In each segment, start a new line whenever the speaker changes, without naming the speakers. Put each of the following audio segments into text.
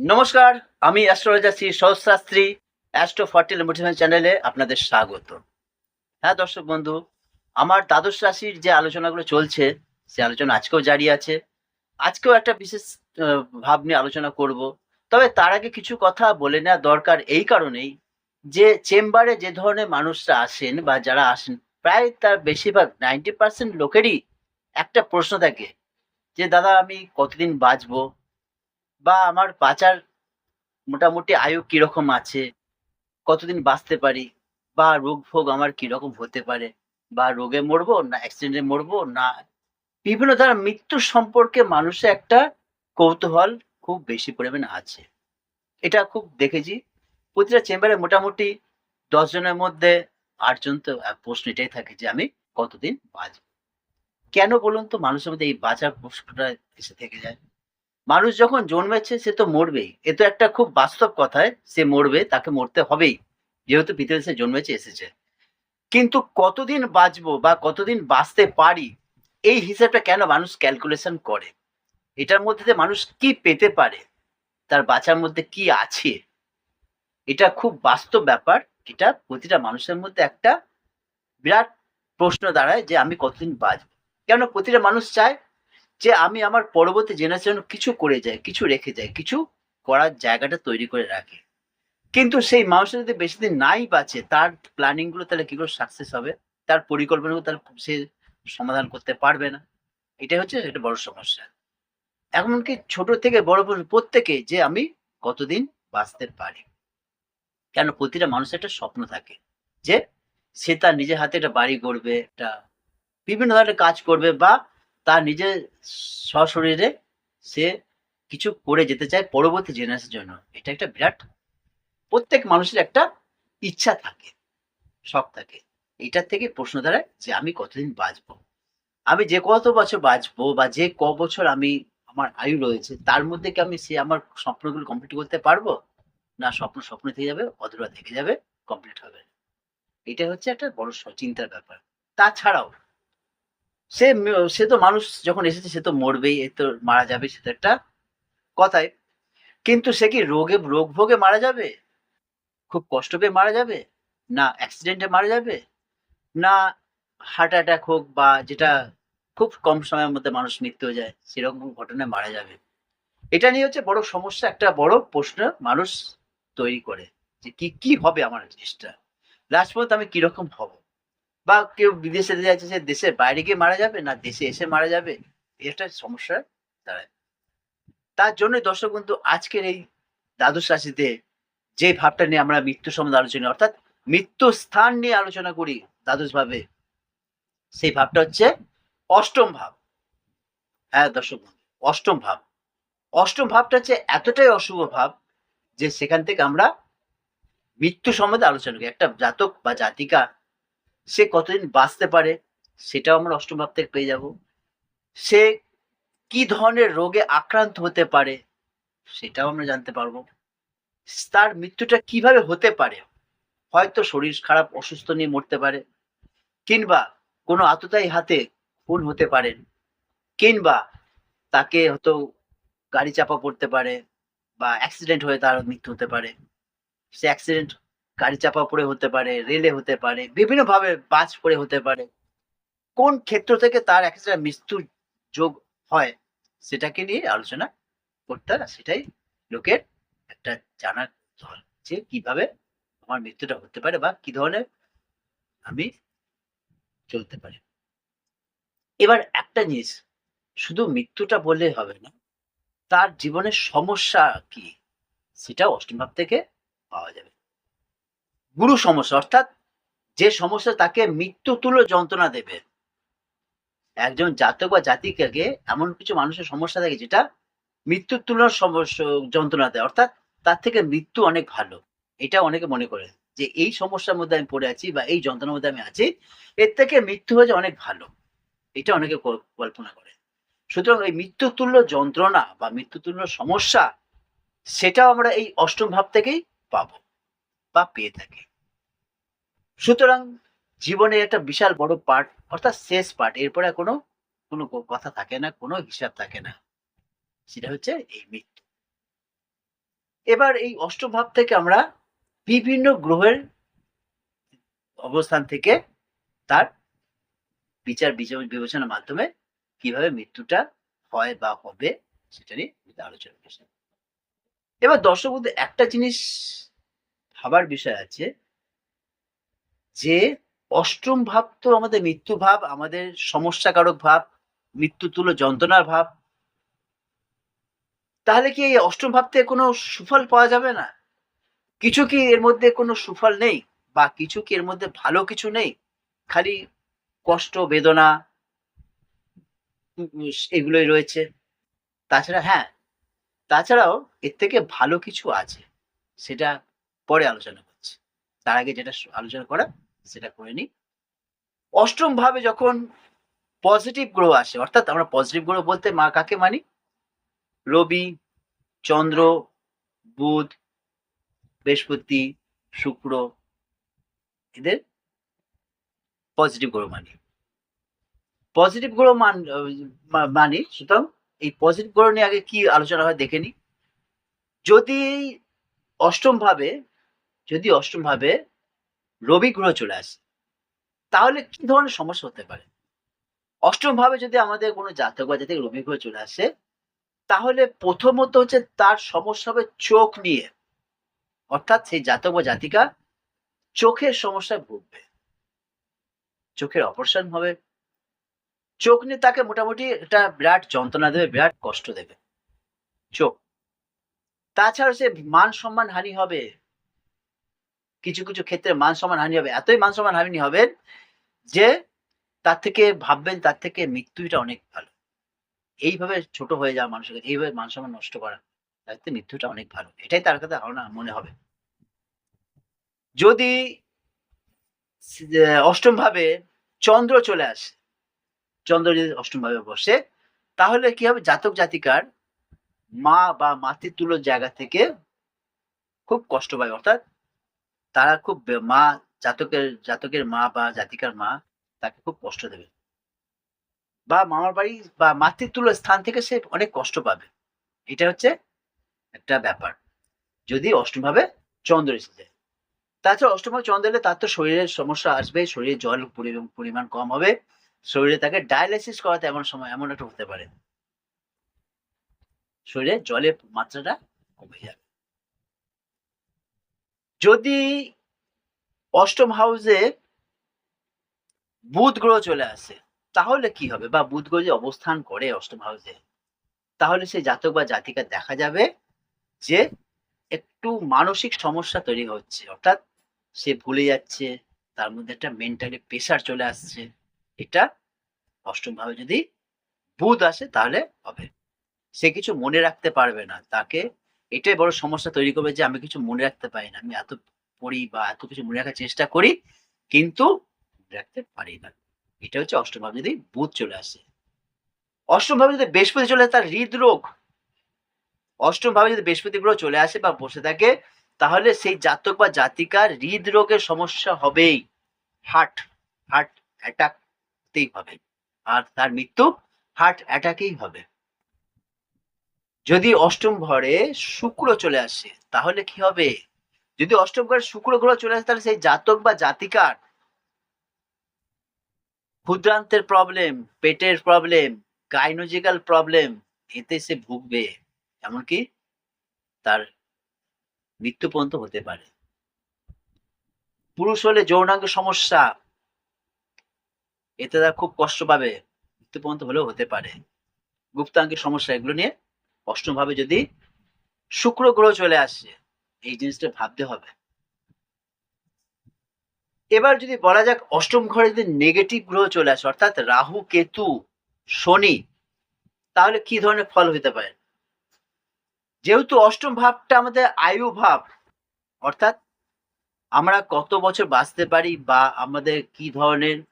নমস্কার, আমি astrologer Shri সহস্রাস্ত্রী astro ফর্টিল motivation চ্যানেলে আপনাদের স্বাগত। হ্যাঁ, দর্শক বন্ধু, আমার দ্বাদশ রাশির যে আলোচনাগুলো চলছে, সে আলোচনা আজকেও জারি আছে। আজকেও একটা বিশেষ ভাব নিয়ে আলোচনা করব। তবে তার আগে কিছু কথা বলে নেওয়া দরকার এই কারণেই যে চেম্বারে যে ধরনের মানুষরা আসেন বা যারা আসেন, প্রায় তার বেশিরভাগ 90% লোকেরই একটা প্রশ্ন থাকে যে, "দাদা আমি কতদিন বাঁচবো? বা আমার বাঁচার মোটামুটি আয়ু কিরকম আছে? কতদিন বাঁচতে পারি? বা রোগ-ভোগ আমার কিরকম হতে পারে? বা রোগে মরবো না অ্যাক্সিডেন্টে মরবো না" বিভিন্ন ধরনের মৃত্যু সম্পর্কে মানুষের একটা কৌতূহল খুব বেশি পরিমাণে আছে। এটা খুব দেখেছি। প্রতিটা চেম্বারে মোটামুটি ১০ জনের মধ্যে ৮ জন তো প্রশ্ন এটাই থাকে যে, "আমি কতদিন বাঁচবো?" কেন বলুন তো মানুষের মধ্যে এই বাঁচার প্রশ্নটা এসে থেকে যায়? মানুষ যখন জন্মেছে সে তো মরবেই। এ তো একটা খুব বাস্তব কথায় সে মরবে, তাকে মরতে হবেই। যেহেতু পৃথিবীতে সে জন্মেছে এসেছে। কিন্তু কতদিন বাঁচবো বা কতদিন বাঁচতে পারি, এই হিসাবটা কেন মানুষ ক্যালকুলেশন করে? এটার মধ্যে দিয়ে মানুষ কি পেতে পারে? তার বাঁচার মধ্যে কি আছে? এটা খুব বাস্তব ব্যাপার। এটা প্রতিটা মানুষের মধ্যে একটা বিরাট প্রশ্ন দাঁড়ায় যে আমি কতদিন বাঁচবো? কেন প্রতিটা মানুষ চায় যে আমি আমার পরবর্তী জেনারেশন কিছু করে যাই, কিছু রেখে যাই, কিছু করার জায়গাটা তৈরি করে রাখি। কিন্তু সেই মানুষটা যদি বেশিদিন নাই বাঁচে, তার প্ল্যানিং গুলো তাহলে কি করে সাকসেস হবে? তার পরিকল্পনাগুলো তাহলে সে সমাধান করতে পারবে না। এটাই হচ্ছে একটা বড় সমস্যা। এমনকি ছোট থেকে বড় পর্যন্ত প্রত্যেকে যে আমি কতদিন বাঁচতে পারি। কেন প্রতিটা মানুষের একটা স্বপ্ন থাকে। যে সে তার নিজের হাতে একটা বাড়ি গড়বে, একটা বিভিন্ন ধরনের কাজ করবে বা তার নিজের স্বশরীরে সে কিছু করে যেতে চায় পরবর্তী জেনারেশনের জন্য। এটা একটা বিরাট প্রত্যেক মানুষের একটা ইচ্ছা থাকে, শখ থাকে। এইটার থেকে প্রশ্ন দাঁড়ায় যে আমি কতদিন বাঁচবো? আমি যে কত বছর বাঁচবো বা যে বছর আমি আমার আয়ু রয়েছে তার মধ্যে কি আমি আমার স্বপ্নগুলো কমপ্লিট করতে পারবো? না স্বপ্ন থেকে যাবে, অধুরা থেকে যাবে, কমপ্লিট হবে না। এটা হচ্ছে একটা বড় চিন্তার ব্যাপার। তাছাড়াও সে তো মানুষ যখন এসেছে সে তো মরবেই, এ তো মারা যাবে সে তো একটা কথাই। কিন্তু সে কি রোগ ভোগে মারা যাবে? খুব কষ্ট পেয়ে মারা যাবে? না অ্যাক্সিডেন্টে মারা যাবে? না হার্ট অ্যাটাক হোক বা যেটা খুব কম সময়ের মধ্যে মানুষ মৃত্যু হয়ে যায়, সেরকম ঘটনায় মারা যাবে। এটা নিয়ে হচ্ছে বড় সমস্যা, একটা বড় প্রশ্ন মানুষ তৈরি করে। যে কি হবে আমার জিনিসটা? লাস্ট পর্যন্ত আমি কিরকম হব? বা কেউ বিদেশে যাচ্ছে সে দেশের বাইরে গিয়ে মারা যাবে না দেশে এসে মারা যাবে? এটা সমস্যা দাঁড়ায়। তার জন্যই দর্শক বন্ধু আজকের এই দ্বাদশ রাশিতে যে ভাবটা নিয়ে আমরা মৃত্যু সম্বন্ধে আলোচনা অর্থাৎ মৃত্যু স্থান নিয়ে আলোচনা করি দ্বাদশ ভাবে, সেই ভাবটা হচ্ছে অষ্টম ভাব। হ্যাঁ, দর্শক বন্ধু, অষ্টম ভাব। অষ্টম ভাবটা হচ্ছে এতটাই অশুভ ভাব যে সেখান থেকে আমরা মৃত্যু সম্বন্ধে আলোচনা করি। একটা জাতক বা জাতিকা সে কতদিন বাঁচতে পারে সেটাও আমরা অষ্টম ভাব থেকে পেয়ে যাব। সে কি ধরনের রোগে আক্রান্ত হতে পারে সেটাও আমরা জানতে পারবো। তার মৃত্যুটা কিভাবে হতে পারে? হয়তো শরীর খারাপ অসুস্থ নিয়ে মরতে পারে, কিংবা কোনো আততায়ী হাতে খুন হতে পারেন, কিংবা তাকে হয়তো গাড়ি চাপা পড়তে পারে বা অ্যাক্সিডেন্ট হয়ে তার মৃত্যু হতে পারে। সে অ্যাক্সিডেন্ট গাড়ি চাপা পড়ে হতে পারে, রেলে হতে পারে, বিভিন্নভাবে বাজ পড়ে হতে পারে। কোন ক্ষেত্র থেকে তার একটা মৃত্যুর যোগ হয় সেটাকে নিয়ে আলোচনা করতে হয়। সেটাই লোকের একটা জানার কৌতূহল যে কিভাবে আমার মৃত্যুটা হতে পারে বা কি ধরনের আমি চলতে পারি। এবার একটা জিনিস শুধু মৃত্যুটা বললেই হবে না। তার জীবনের সমস্যা কি? সেটাও অষ্টম ভাব থেকে পাওয়া যাবে। গুরু সমস্যা অর্থাৎ যে সমস্যা তাকে মৃত্যুতুল্য যন্ত্রণা দেবে। একজন জাতক বা জাতিকাকে এমন কিছু মানুষের সমস্যা থাকে যেটা মৃত্যুর তুলনায় যন্ত্রণা দেয়। অর্থাৎ তার থেকে মৃত্যু অনেক ভালো। এটা অনেকে মনে করে যে এই সমস্যার মধ্যে আমি পড়ে আছি বা এই যন্ত্রণার মধ্যে আমি আছি, এর থেকে মৃত্যু হয়ে যাওয়া অনেক ভালো। এটা অনেকে কল্পনা করে। সুতরাং এই মৃত্যুতুল্য যন্ত্রণা বা মৃত্যুতুল্য সমস্যা সেটাও আমরা এই অষ্টম ভাব থেকেই পাবো বা পেয়ে থাকি। সুতরাং জীবনের একটা বিশাল বড় পার্ট অর্থাৎ শেষ পার্ট এরপরে আর কোনো কথা থাকে না, কোনো হিসাব থাকে না। সেটা হচ্ছে এই মৃত্যু। এবার এই অষ্টম ভাব থেকে আমরা বিভিন্ন গ্রহের অবস্থান থেকে তার বিচার বিবেচনার মাধ্যমে কিভাবে মৃত্যুটা হয় বা হবে সেটা নিয়ে আলোচনা করছি। এবার দর্শক বন্ধু, একটা জিনিস ভাবার বিষয় আছে যে অষ্টম ভাব তো আমাদের মৃত্যু ভাব, আমাদের সমস্যাকারক ভাব, মৃত্যু তুল্য যন্ত্রণার ভাব। তাহলে কি এই অষ্টম ভাব থেকে কোনো সুফল পাওয়া যাবে না? কিছু কি এর মধ্যে কোনো সুফল নেই? বা কিছু কি এর মধ্যে ভালো কিছু নেই? খালি কষ্ট, বেদনা এগুলোই রয়েছে। তাছাড়া হ্যাঁ, তাছাড়াও এর থেকে ভালো কিছু আছে। সেটা পরে আলোচনা করছি। তার আগে যেটা আলোচনা করা সেটা করে নিই। অষ্টম ভাবে যখন পজিটিভ গ্রহ আসে, অর্থাৎ আমরা পজিটিভ গ্রহ বলতে কাকে মানি? রবি, চন্দ্র, বুধ, বৃহস্পতি, শুক্র, এদের পজিটিভ গ্রহ মানি। পজিটিভ গ্রহ মানি, সুতরাং এই পজিটিভ গ্রহ নিয়ে আগে কি আলোচনা হয় দেখে নিই। যদি অষ্টম ভাবে রবি গ্রহ চলে আসে, তাহলে কি ধরনের সমস্যা হতে পারে? অষ্টম ভাবে যদি আমাদের কোনো জাতক বা জাতির রবি গ্রহ চলে আসে, তাহলে প্রথমত হচ্ছে তার সমস্যা হবে চোখ নিয়ে। অর্থাৎ সেই জাতক বা জাতিকা চোখের সমস্যায় ভুগবে। চোখের অপারেশন হবে। চোখ নিয়ে তাকে মোটামুটি একটা বিরাট যন্ত্রণা দেবে, বিরাট কষ্ট দেবে চোখ। তাছাড়া সে মান-সম্মান হানি হবে। কিছু, কিছু ক্ষেত্রে মান-সম্মান হানি হবে। এতই মান-সম্মান হানি হবে যে তার থেকে ভাববেন তার থেকে মৃত্যুটা অনেক ভালো। এইভাবে ছোট হয়ে যাওয়া মানুষের কাছে, এইভাবে মান-সম্মান নষ্ট করা, তার থেকে মৃত্যুটা অনেক ভালো। এটাই তার কাছে ধারণা মনে হবে। যদি অষ্টম ভাবে চন্দ্র চলে আসে, চন্দ্র যদি অষ্টম ভাবে বসে, তাহলে কি হবে? জাতক জাতিকার মা বা মাতৃতুল্য জায়গা থেকে খুব কষ্ট পায়। অর্থাৎ তারা খুব মা, জাতকের মা বা জাতিকার মা তাকে খুব কষ্ট দেবে। বা মামার বাড়ি বা মাতৃতুল্য স্থান থেকে সে অনেক কষ্ট পাবে। এটা হচ্ছে একটা ব্যাপার। যদি অষ্টম ভাবে চন্দ্র এসে যায়। তাছাড়া অষ্টম ভাবে চন্দ্র এলে তার তো শরীরের সমস্যা আসবে, শরীরে জল পরিমাণ কম হবে। শরীরে তাকে ডায়ালাইসিস করাতে এমন একটা হতে পারে। শরীরে জলের মাত্রাটা কমে যাবে। যদি অষ্টম হাউসে বুধ গ্রহ চলে আসে, তাহলে কি হবে? বা বুধ গ্রহ যদি অবস্থান করে অষ্টম হাউসে, তাহলে সেই জাতক বা জাতিকার দেখা যাবে যে একটু মানসিক সমস্যা তৈরি হচ্ছে। অর্থাৎ সে ভুলে যাচ্ছে, তার মধ্যে একটা মেন্টালি প্রেশার চলে আসছে। এটা অষ্টম ভাবে যদি বুধ আসে তাহলে হবে। সে কিছু মনে রাখতে পারবে না। তাকে এটাই বড় সমস্যা তৈরি করবে যে আমি কিছু মনে রাখতে পারি না। আমি এত পড়ি বা এত কিছু মনে রাখার চেষ্টা করি, কিন্তু মনে রাখতে পারি না। এটা হচ্ছে অষ্টম ভাবে যদি বুধ চলে আসে। অষ্টম ভাবে যদি বৃহস্পতি চলে আসে, তার হৃদরোগ। অষ্টম ভাবে যদি বৃহস্পতি গ্রহ চলে আসে বা বসে থাকে, তাহলে সেই জাতক বা জাতিকার হৃদরোগের সমস্যা হবেই। হার্ট হার্ট অ্যাটাকতেই হবে। আর তার মৃত্যু হার্ট অ্যাটাকেই হবে। যদি অষ্টম ঘরে শুক্র চলে আসে, তাহলে কি হবে? যদি অষ্টম ঘরে শুক্র গ্রহ চলে আসে, তাহলে সেই জাতক বা জাতিকার ক্ষুদ্রান্তের প্রবলেম, পেটের প্রবলেম, গাইনোজিক্যাল প্রবলেম, এতে সে ভুগবে। এমনকি তার মৃত্যু পর্যন্ত হতে পারে। পুরুষ হলে যৌনাঙ্গ সমস্যা, এতে তারা খুব কষ্ট পাবে। মৃত্যু পর্যন্ত হলেও হতে পারে। গুপ্তাঙ্গের সমস্যা, এগুলো নিয়ে অষ্টম ভাবে যদি শুক্র গ্রহ চলে আসে, এই জিনিসটা ভাবতে হবে। এবার যদি বলা যাক অষ্টম ঘরে যদি নেগেটিভ গ্রহ চলে আসে, অর্থাৎ রাহু, কেতু, শনি, তাহলে কি ধরনের ফল হতে পারে? যেহেতু অষ্টম ভাবটা আমাদের আয়ু ভাব, অর্থাৎ আমরা কত বছর বাঁচতে পারি বা আমাদের কি ধরনের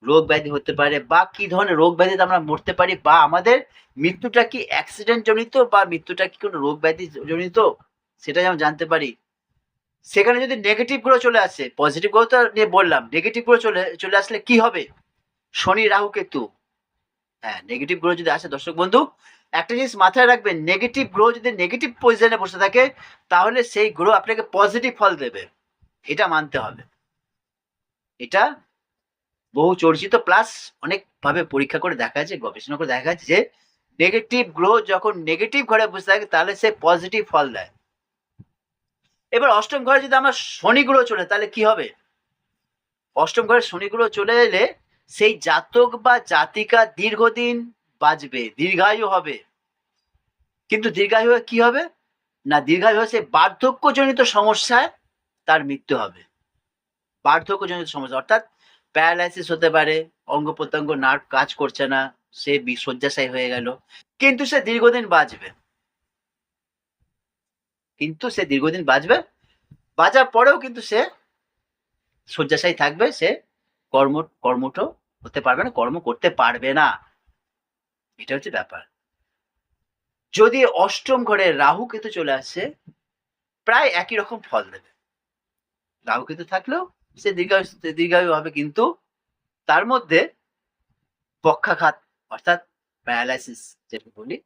রোগ ব্যাধি হতে পারে বা কি ধরনের রোগ ব্যাধিতে আমরা মরতে পারি বা আমাদের মৃত্যুটা কি অ্যাক্সিডেন্ট জনিত বা মৃত্যুটা কি কোনো রোগ ব্যাধি জনিত, সেটা যেমন জানতে পারি। সেখানে যদি নেগেটিভ গ্রহ চলে আসে, পজিটিভ গ্রহ তো নিয়ে বললাম, নেগেটিভ গ্রহ চলে আসলে কি হবে? শনি, রাহু, কেতু, হ্যাঁ, নেগেটিভ গ্রহ যদি আসে দর্শক বন্ধু, একটা জিনিস মাথায় রাখবেন, নেগেটিভ গ্রহ যদি নেগেটিভ পজিশনে বসে থাকে তাহলে সেই গ্রহ আপনাকে পজিটিভ ফল দেবে, এটা মানতে হবে। এটা বহু চর্চিত, প্লাস অনেকভাবে পরীক্ষা করে দেখা যাচ্ছে, গবেষণা করে দেখা যাচ্ছে যে নেগেটিভ গ্রহ যখন নেগেটিভ ঘরে বসে থাকে তাহলে সে পজিটিভ ফল দেয়। এবার অষ্টম ঘরে যদি আমার শনি গ্রহ চলে তাহলে কি হবে? অষ্টম ঘরে শনি গ্রহ চলে এলে সেই জাতক বা জাতিকা দীর্ঘদিন বাঁচবে, দীর্ঘায়ু হবে। কিন্তু দীর্ঘায়ু হয়ে কি হবে? না, দীর্ঘায়ু হয়ে সে বার্ধক্যজনিত সমস্যায় তার মৃত্যু হবে। বার্ধক্যজনিত সমস্যা অর্থাৎ প্যারালাইসিস হতে পারে, অঙ্গ প্রত্যঙ্গ নার্ভ কাজ করছে না, সে শয্যাশায়ী হয়ে গেল, কিন্তু সে দীর্ঘদিন বাঁচবে। কিন্তু সে দীর্ঘদিন বাঁচবে, বাঁচার পরেও কিন্তু সে শয্যাশায়ী থাকবে, সে কর্মঠ হতে পারবে না, কর্ম করতে পারবে না। এটা হচ্ছে ব্যাপার। যদি অষ্টম ঘরে রাহু কেতু চলে আসে, প্রায় একই রকম ফল দেবে। রাহু কেতু থাকলেও সে দীর্ঘায়ু হবে, কিন্তু তার মধ্যে পক্ষাঘাত অর্থাৎ প্যারালাইসিস যেটা বলি,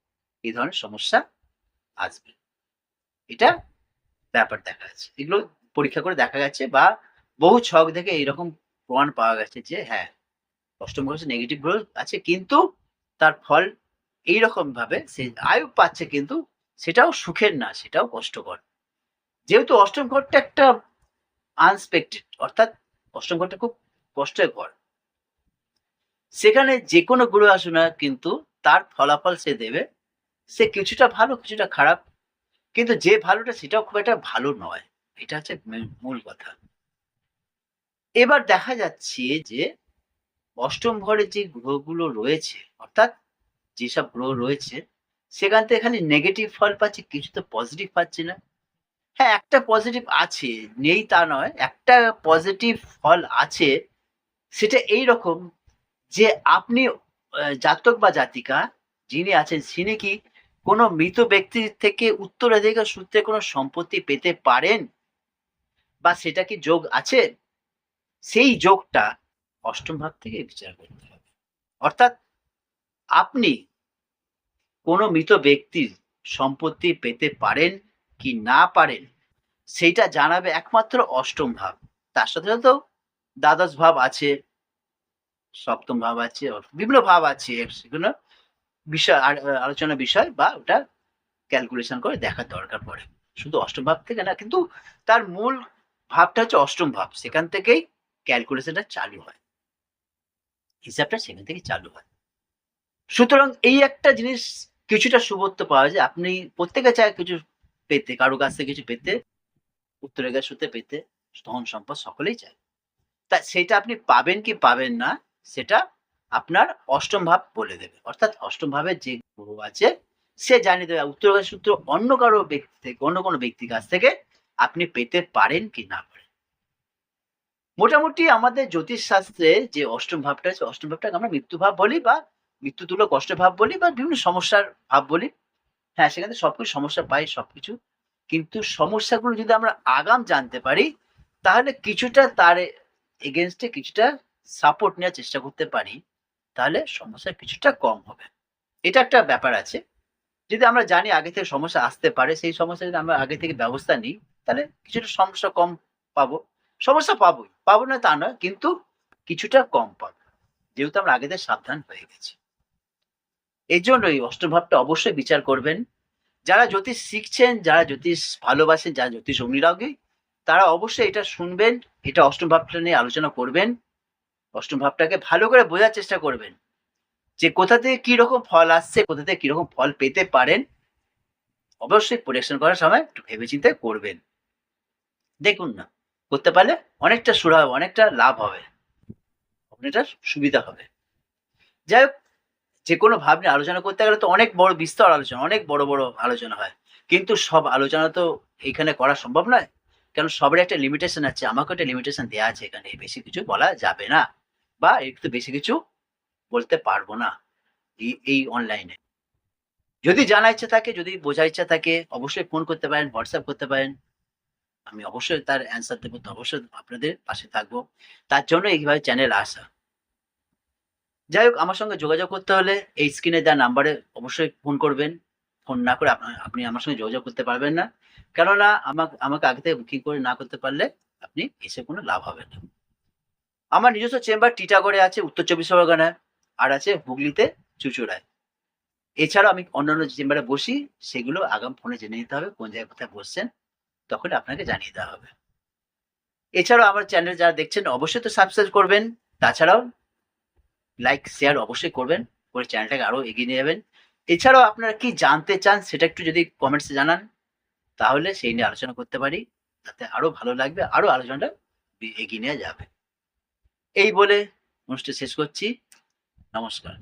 এই ধরনের সমস্যা আসবে। এটা ব্যাপার দেখা যাচ্ছে, এগুলো পরীক্ষা করে দেখা গেছে বা বহু ছক থেকে এইরকম প্রমাণ পাওয়া গেছে যে হ্যাঁ, অষ্টম ঘরে নেগেটিভ গ্রহ আছে, কিন্তু তার ফল এইরকম ভাবে সে আয়ু পাচ্ছে, কিন্তু সেটাও সুখের না, সেটাও কষ্টকর। যেহেতু অষ্টম ঘরটা একটা আনএক্সপেক্টেড, অর্থাৎ অষ্টম ঘরটা খুব কষ্টকর, সেখানে যে কোনো গ্রহ আসুক না কিন্তু তার ফলাফল সে দেবে। সে কিছুটা ভালো কিছুটা খারাপ, কিন্তু যে ভালোটা সেটাও খুব একটা ভালো নয়। এটা হচ্ছে মূল কথা। এবার দেখা যাচ্ছে যে অষ্টম ঘরে যে গ্রহগুলো রয়েছে, অর্থাৎ যেসব গ্রহ রয়েছে সেখান থেকে খালি নেগেটিভ ফল পাচ্ছি, কিছু তো পজিটিভ পাচ্ছি না। হ্যাঁ, একটা পজিটিভ আছে, নেই তা নয়, একটা পজিটিভ ফল আছে। সেটা এইরকম যে আপনি জাতক বা জাতিকা যিনি আছেন তিনি কি কোনো মৃত ব্যক্তির থেকে উত্তরাধিকার সূত্রে কোনো সম্পত্তি পেতে পারেন, বা সেটা কি যোগ আছে? সেই যোগটা অষ্টম ভাব থেকে বিচার করতে হবে। অর্থাৎ আপনি কোনো মৃত ব্যক্তির সম্পত্তি পেতে পারেন কি না পারেন সেইটা জানাবে একমাত্র অষ্টম ভাব। তার সাথে সাথে দ্বাদশ ভাব আছে, সপ্তম ভাব আছে, বিভিন্ন ভাব আছে, সেগুলো বিষয় আলোচনার বিষয়, বা ওটা ক্যালকুলেশন করে দেখার দরকার পড়ে। শুধু অষ্টম ভাব থেকে না, কিন্তু তার মূল ভাবটা হচ্ছে অষ্টম ভাব, সেখান থেকেই ক্যালকুলেশনটা চালু হয়, হিসাবটা সেখান থেকে চালু হয়। সুতরাং এই একটা জিনিস কিছুটা শুভত্ব পাওয়া যায়। আপনি প্রত্যেকে চায় কিছু পেতে, কারো কাছ থেকে কিছু পেতে, উত্তরাধিকার সূত্রে পেতে, ধন সম্পদ সকলেই চায়। তা সেটা আপনি পাবেন কি পাবেন না সেটা আপনার অষ্টম ভাব বলে দেবে। অর্থাৎ অষ্টম ভাবের যে গ্রহ আছে সে জানিয়ে দেবে উত্তরাধিকার সূত্র অন্য কারো ব্যক্তি থেকে, অন্য কোনো ব্যক্তির কাছ থেকে আপনি পেতে পারেন কি না পারেন। মোটামুটি আমাদের জ্যোতিষ শাস্ত্রে যে অষ্টম ভাবটা আছে, অষ্টম ভাবটাকে আমরা মৃত্যু ভাব বলি, বা মৃত্যু তুল্য কষ্ট ভাব বলি, বা বিভিন্ন সমস্যার ভাব বলি। হ্যাঁ, সেখান থেকে সবকিছু সমস্যা পাই, সবকিছু। কিন্তু সমস্যাগুলো যদি আমরা আগাম জানতে পারি তাহলে কিছুটা তার এগেনস্টে কিছুটা সাপোর্ট নেওয়ার চেষ্টা করতে পারি, তাহলে সমস্যা কিছুটা কম হবে। এটা একটা ব্যাপার আছে। যদি আমরা জানি আগে থেকে সমস্যা আসতে পারে, সেই সমস্যা যদি আমরা আগে থেকে ব্যবস্থা নিই তাহলে কিছুটা সমস্যা কম পাবো। সমস্যা পাবোই, পাবো না তা নয়, কিন্তু কিছুটা কম পাবো, যেহেতু আমরা আগে থেকে সাবধান হয়ে গেছি। এই জন্যই অষ্টম ভাবটা অবশ্যই বিচার করবেন। যারা জ্যোতিষ শিখছেন, যারা জ্যোতিষ ভালোবাসেন, যারা জ্যোতিষ অনুরাগী, তারা অবশ্যই এটা শুনবেন, এটা অষ্টম ভাবটা নিয়ে আলোচনা করবেন। অষ্টম ভাবটাকে ভালো করে বোঝার চেষ্টা করবেন যে কোথা থেকে কি রকম ফল আসছে, কোথা থেকে কি রকম ফল পেতে পারেন। অবশ্যই প্রেডিকশন করার সময় একটু ভেবেচিন্তে করবেন। দেখুন না, করতে পারলে অনেকটা সুরা হবে, অনেকটা লাভ হবে, অনেকটা সুবিধা হবে। যাই হোক, যে কোনো ভাব নিয়ে আলোচনা করতে গেলে তো অনেক বড় বিস্তর আলোচনা, অনেক বড় বড় আলোচনা হয়, কিন্তু সব আলোচনা তো এখানে করা সম্ভব নয়, কারণ সবার একটা লিমিটেশন আছে। আমাকে একটা লিমিটেশন দেওয়া আছে, এখানে বেশি কিছু বলা যাবে না, বা একটু বেশি কিছু বলতে পারবো না এই অনলাইনে। যদি জানার ইচ্ছা থাকে, যদি বোঝার ইচ্ছা থাকে, অবশ্যই ফোন করতে পারেন, হোয়াটসঅ্যাপ করতে পারেন, আমি অবশ্যই তার অ্যান্সার দেবো, তো অবশ্যই আপনাদের পাশে থাকবো। তার জন্য এইভাবে চ্যানেল আসা। যাই হোক, আমার সঙ্গে যোগাযোগ করতে হলে এই স্ক্রিনে দেওয়া নাম্বারে অবশ্যই ফোন করবেন। ফোন না করে আপনি আমার সঙ্গে যোগাযোগ করতে পারবেন না। কেননা আমাকে আগে থেকে বুকিং করে না করতে পারলে আপনি এসে কোনো লাভ হবে না। আমার নিজস্ব চেম্বার টিটাগড়ে আছে, উত্তর ২৪ পরগনায়, আর আছে হুগলিতে চুঁচুড়ায়। এছাড়াও আমি অন্যান্য যে চেম্বারে বসি সেগুলো আগাম ফোনে জেনে নিতে হবে কোন জায়গায় কোথায় বসছেন, তখন আপনাকে জানিয়ে দেওয়া হবে। এছাড়াও আমার চ্যানেল যারা দেখছেন অবশ্যই তো সাবস্ক্রাইব করবেন। তাছাড়াও লাইক, শেয়ার অবশ্যই করবেন, করে চ্যানেলটাকে আরো এগিয়ে নিয়ে যাবেন। এছাড়াও আপনারা কি জানতে চান সেটা একটু যদি কমেন্টসে জানান, তাহলে সেই নিয়ে আলোচনা করতে পারি। তাতে আরো ভালো লাগবে, আরো আলোচনাটা এগিয়ে নেওয়া যাবে। এই বলে অনুষ্ঠান শেষ করছি। নমস্কার।